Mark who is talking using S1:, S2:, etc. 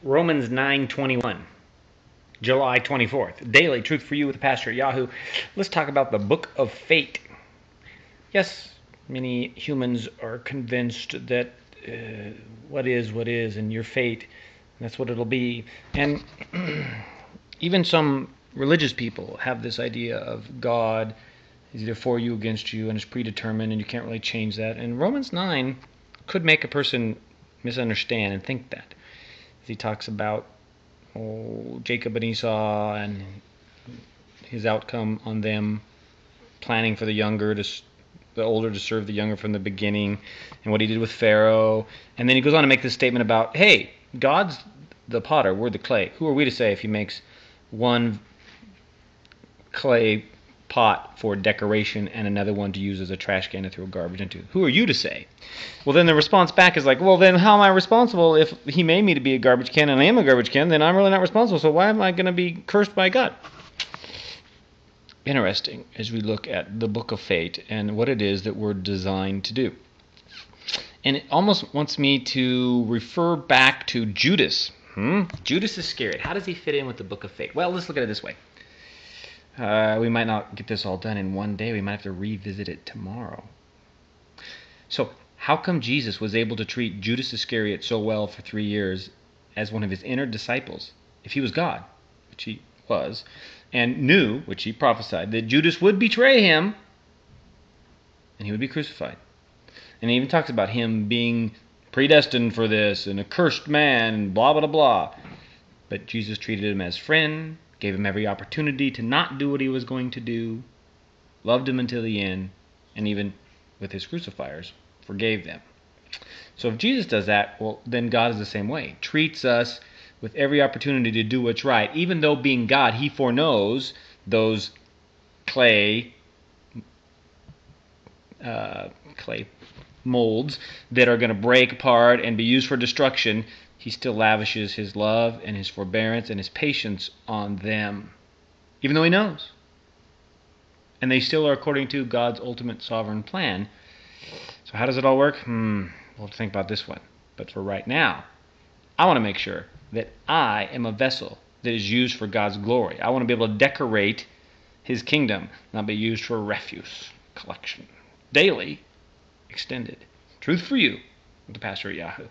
S1: Romans 9:21, July 24th. Daily Truth for You with the Pastor at Yahoo. Let's talk about the Book of Fate. Yes, many humans are convinced that what is, and your fate, that's what it'll be. And even some religious people have this idea of God is either for you or against you, and it's predetermined, and you can't really change that. And Romans 9 could make a person misunderstand and think that. He talks about Jacob and Esau and his outcome on them planning for the older to serve the younger from the beginning, and what he did with Pharaoh. And then he goes on to make this statement about, hey, God's the potter, we're the clay. Who are we to say if he makes one clay pot for decoration and another one to use as a trash can to throw garbage into? Who are you to say? Well, then the response back is like, well, then how am I responsible if he made me to be a garbage can and I am a garbage can? Then I'm really not responsible, so why am I going to be cursed by God? Interesting as we look at the Book of Fate and what it is that we're designed to do. And it almost wants me to refer back to Judas. Judas Iscariot. How does he fit in with the Book of Fate? Well, let's look at it this way. We might not get this all done in one day. We might have to revisit it tomorrow. So, how come Jesus was able to treat Judas Iscariot so well for 3 years as one of his inner disciples, if he was God, which he was, and knew, which he prophesied, that Judas would betray him and he would be crucified? And he even talks about him being predestined for this and a cursed man and blah, blah, blah. But Jesus treated him as friend, gave him every opportunity to not do what he was going to do, loved him until the end, and even with his crucifiers, forgave them. So if Jesus does that, well, then God is the same way. Treats us with every opportunity to do what's right. Even though being God, he foreknows those clay molds that are going to break apart and be used for destruction, he still lavishes his love and his forbearance and his patience on them, even though he knows. And they still are according to God's ultimate sovereign plan. So how does it all work? We'll have to think about this one. But for right now, I want to make sure that I am a vessel that is used for God's glory. I want to be able to decorate his kingdom, not be used for refuse collection. Daily, extended. Truth for You with the Pastor at Yahoo.